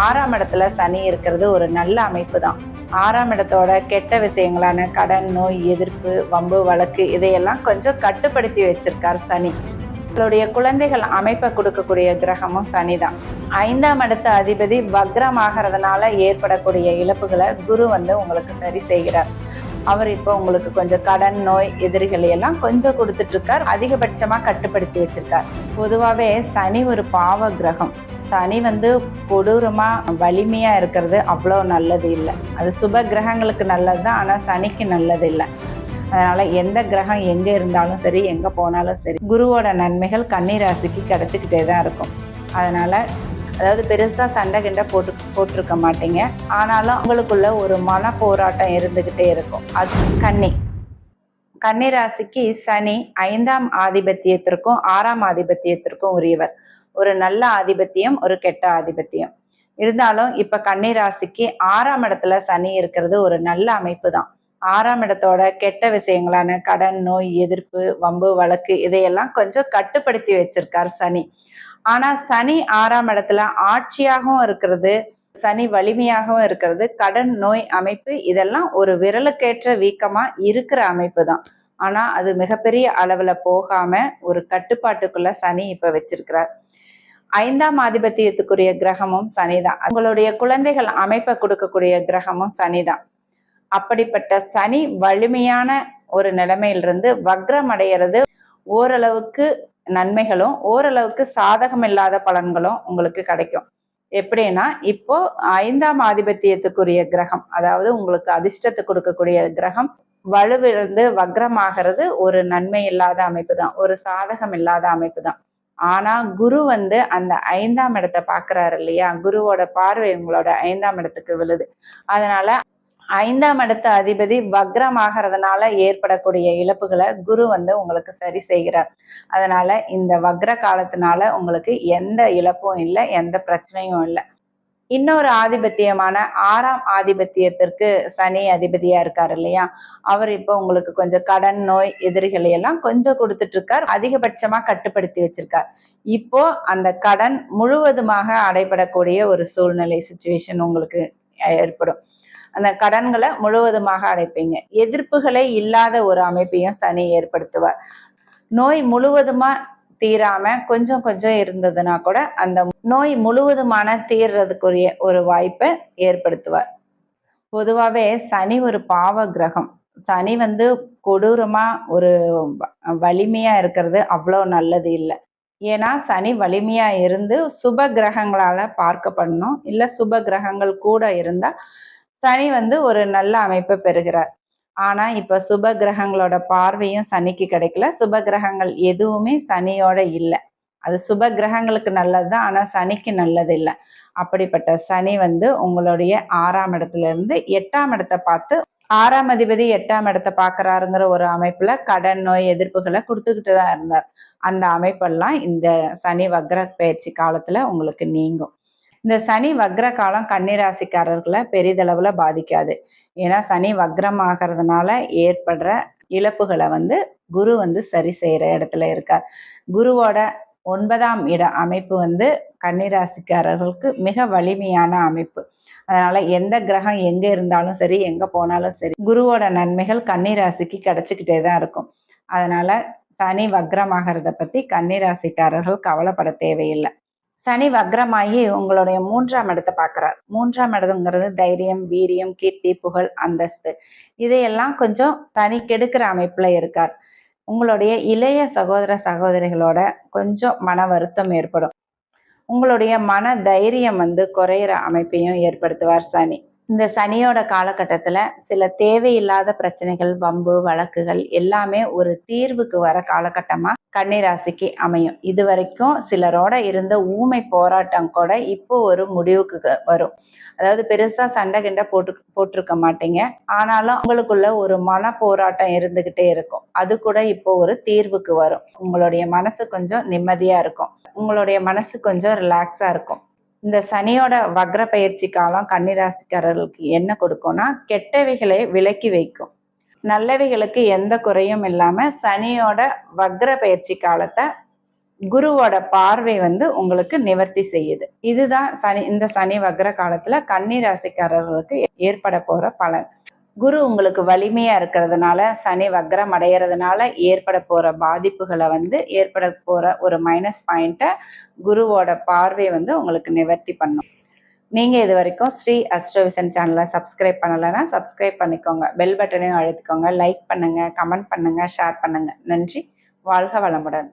ஆறாம் இடத்துல சனி இருக்கிறது ஒரு நல்ல அமைப்பு தான். ஆறாம் இடத்தோட கெட்ட விஷயங்களான கடன், நோய், எதிர்ப்பு, வம்பு, வழக்கு இதையெல்லாம் கொஞ்சம் கட்டுப்படுத்தி வச்சிருக்கார் சனி. உங்களுடைய குழந்தைகள் அமைப்பை கொடுக்கக்கூடிய கிரகமும் சனிதான். 5ஆம் இடத்து அதிபதி வக்ரம் ஆகிறதுனால ஏற்படக்கூடிய இழப்புகளை குரு உங்களுக்கு சரி செய்கிறார். அவர் இப்போ உங்களுக்கு கொஞ்சம் கடன், நோய், எதிரிகளை எல்லாம் கொஞ்சம் கொடுத்துட்டு இருக்கார். அதிகபட்சமா கட்டுப்படுத்தி வச்சிருக்கார். பொதுவாகவே சனி ஒரு பாவ கிரகம். சனி கொடூரமா வலிமையா இருக்கிறது அவ்வளோ நல்லது இல்லை. அது சுப கிரகங்களுக்கு நல்லது தான், ஆனா சனிக்கு நல்லது இல்லை. அதனால எந்த கிரகம் எங்க இருந்தாலும் சரி, எங்க போனாலும் சரி, குருவோட நன்மைகள் கன்னி ராசிக்கு கிடைச்சிக்கிட்டே தான் இருக்கும். அதனால அதாவது பெருசா சண்டை கிண்டை போட்டிருக்க மாட்டீங்க. ஆனாலும் உங்களுக்குள்ள ஒரு மன போராட்டம் இருந்துகிட்டே இருக்கும். அது கன்னி ராசிக்கு சனி 5ஆம் ஆதிபத்தியத்திற்கும் 6ஆம் ஆதிபத்தியத்திற்கும் உரியவர். ஒரு நல்ல ஆதிபத்தியம், ஒரு கெட்ட ஆதிபத்தியம். இருந்தாலும் இப்ப கன்னி ராசிக்கு 6ஆம் இடத்துல சனி இருக்கிறது ஒரு நல்ல அமைப்பு தான். 6ஆம் இடத்தோட கெட்ட விஷயங்களான கடன், நோய், எதிர்ப்பு, வம்பு, வழக்கு இதையெல்லாம் கொஞ்சம் கட்டுப்படுத்தி வச்சிருக்கார் சனி. ஆனா சனி 6ஆம் இடத்துல ஆட்சியாகவும் இருக்கிறது, சனி வலிமையாகவும் இருக்கிறது, கடன், நோய் அமைப்பு இதெல்லாம் ஒரு விரலுக்கேற்ற வீக்கமா இருக்கிற அமைப்பு தான். ஆனா அது மிகப்பெரிய அளவுல போகாம ஒரு கட்டுப்பாட்டுக்குள்ள சனி இப்ப வச்சிருக்கிறார். 5ஆம் ஆதிபத்தியத்துக்குரிய கிரகமும் சனிதான். உங்களுடைய குழந்தைகள் அமைப்பை கொடுக்கக்கூடிய கிரகமும் சனிதான். அப்படிப்பட்ட சனி வலிமையான ஒரு நிலைமையிலிருந்து வக்ரம் அடைகிறது ஓரளவுக்கு நன்மைகளும் ஓரளவுக்கு சாதகம் இல்லாத பலன்களும் உங்களுக்கு கிடைக்கும். எப்படின்னா, இப்போ 5ஆம் ஆதிபத்தியத்துக்குரிய கிரகம், அதாவது உங்களுக்கு அதிர்ஷ்டத்தை கொடுக்கக்கூடிய கிரகம் வலுவிழந்து வக்ரமாகிறது ஒரு நன்மை இல்லாத அமைப்பு தான், ஒரு சாதகம் இல்லாத அமைப்பு தான். ஆனா குரு அந்த 5ஆம் இடத்தை பாக்குறாரு இல்லையா, குருவோட பார்வை உங்களோட 5ஆம் இடத்துக்கு விழுது. அதனால 5ஆம் இடத்து அதிபதி வக்ரம் ஆகிறதுனால ஏற்படக்கூடிய இழப்புகளை குரு உங்களுக்கு சரி செய்கிறார். அதனால இந்த வக்ர காலத்தினால உங்களுக்கு எந்த இழப்பும் இல்லை, எந்த பிரச்சனையும் இல்லை. இன்னொரு ஆதிபத்தியமான 6ஆம் ஆதிபத்தியத்திற்கு சனி அதிபதியா இருக்காரு இல்லையா, அவர் இப்போ உங்களுக்கு கொஞ்சம் கடன், நோய், எதிரிகளை எல்லாம் கொஞ்சம் கொடுத்துட்டு இருக்கார். அதிகபட்சமா கட்டுப்படுத்தி வச்சிருக்கார். இப்போ அந்த கடன் முழுவதுமாக அடைபடக்கூடிய ஒரு சூழ்நிலை, சிச்சுவேஷன் உங்களுக்கு ஏற்படும். அந்த கடன்களை முழுவதுமாக அடைப்பீங்க. எதிர்ப்புகளே இல்லாத ஒரு அமைப்பையும் சனி ஏற்படுத்துவார். நோய் முழுவதுமா தீராம கொஞ்சம் கொஞ்சம் இருந்ததுன்னா கூட அந்த நோய் முழுவதுமான தீர்றதுக்குரிய ஒரு வாய்ப்பை ஏற்படுத்துவார். பொதுவாகவே சனி ஒரு பாவ கிரகம். சனி கொடூரமா ஒரு வலிமையா இருக்கிறது அவ்வளோ நல்லது இல்லை. ஏன்னா சனி வலிமையா இருந்து சுப கிரகங்களால பார்க்கப்படணும். இல்லை சுப கிரகங்கள் கூட இருந்தா சனி ஒரு நல்ல அமைப்பை பெறுகிறார். ஆனா இப்ப சுப கிரகங்களோட பார்வையும் சனிக்கு கிடைக்கல. சுப கிரகங்கள் எதுவுமே சனியோட இல்லை. அது சுப கிரகங்களுக்கு நல்லதுதான், ஆனா சனிக்கு நல்லது இல்லை. அப்படிப்பட்ட சனி உங்களுடைய 6ஆம் இடத்துல இருந்து 8ஆம் இடத்தை பார்த்து, 6ஆம் அதிபதி 8ஆம் இடத்தை பார்க்கறாருங்கிற ஒரு அமைப்புல கடன், நோய், எதிர்ப்புகளை கொடுத்துக்கிட்டு தான் இருந்தார். அந்த அமைப்பெல்லாம் இந்த சனி வக்ர பயிற்சி காலத்துல உங்களுக்கு நீங்கும். இந்த சனி வக்ர காலம் கன்னிராசிக்காரர்களை பெரிதளவுல பாதிக்காது. ஏன்னா சனி வக்ரம் ஆகிறதுனால ஏற்படுற இழப்புகளை குரு சரி செய்யற இடத்துல இருக்கார். குருவோட 9ஆம் இட அமைப்பு கன்னிராசிக்காரர்களுக்கு மிக வலிமையான அமைப்பு. அதனால எந்த கிரகம் எங்க இருந்தாலும் சரி, எங்க போனாலும் சரி, குருவோட நன்மைகள் கன்னிராசிக்கு கிடைச்சிக்கிட்டே தான் இருக்கும். அதனால சனி வக்ரமாகிறத பத்தி கன்னிராசிக்காரர்கள் கவலைப்பட தேவையில்லை. சனி வக்ரமாகி உங்களுடைய 3ஆம் இடத்தை பார்க்கிறார். 3ஆம் இடம்ங்கிறது தைரியம், வீரியம், கீர்த்தி, புகழ், அந்தஸ்து இதையெல்லாம் கொஞ்சம் தனி கெடுக்கிற அமைப்புல இருக்கார். உங்களுடைய இளைய சகோதர சகோதரிகளோட கொஞ்சம் மன வருத்தம் ஏற்படும். உங்களுடைய மன தைரியம் குறையிற அமைப்பையும் ஏற்படுத்துவார் சனி. இந்த சனியோட காலகட்டத்துல சில தேவையில்லாத பிரச்சனைகள், வம்பு, வழக்குகள் எல்லாமே ஒரு தீர்வுக்கு வர காலகட்டமா கன்னிராசிக்கு அமையும். இது வரைக்கும் சிலரோட இருந்த ஊமை போராட்டம் கூட இப்போ ஒரு முடிவுக்கு வரும். அதாவது பெருசா சண்டை கிண்டை போட்டிருக்க மாட்டீங்க. ஆனாலும் உங்களுக்குள்ள ஒரு மன போராட்டம் இருந்துகிட்டே இருக்கும். அது கூட இப்போ ஒரு தீர்வுக்கு வரும். உங்களுடைய மனசு கொஞ்சம் நிம்மதியா இருக்கும். உங்களுடைய மனசு கொஞ்சம் ரிலாக்ஸா இருக்கும். இந்த சனியோட வக்ர பயிற்சி காலம் கன்னிராசிக்காரர்களுக்கு என்ன கொடுக்கும்னா, கெட்டவைகளை விலக்கி வைக்கும். நல்லவைகளுக்கு எந்த குறையும் இல்லாம சனியோட வக்ர பயிற்சி காலத்தை குருவோட பார்வை வந்து உங்களுக்கு நிவர்த்தி செய்யுது. இதுதான் இந்த சனி வக்ர காலத்துல கன்னி ராசிக்காரர்களுக்கு ஏற்பட போற பலன். குரு உங்களுக்கு வலிமையா இருக்கிறதுனால, சனி வக்ரம் அடைகிறதுனால ஏற்பட போற பாதிப்புகளை வந்து ஏற்பட போற ஒரு மைனஸ் பாயிண்ட்டை குருவோட பார்வை வந்து உங்களுக்கு நிவர்த்தி பண்ணும். நீங்க இது வரைக்கும் ஸ்ரீ அஸ்ட்ரோவிஷன் சேனலை சப்ஸ்கிரைப் பண்ணலைன்னா சப்ஸ்கிரைப் பண்ணிக்கோங்க. பெல் பட்டனையும் அழுத்திக்கோங்க. லைக் பண்ணுங்க, கமெண்ட் பண்ணுங்க, ஷேர் பண்ணுங்க. நன்றி. வாழ்க வளமுடன்.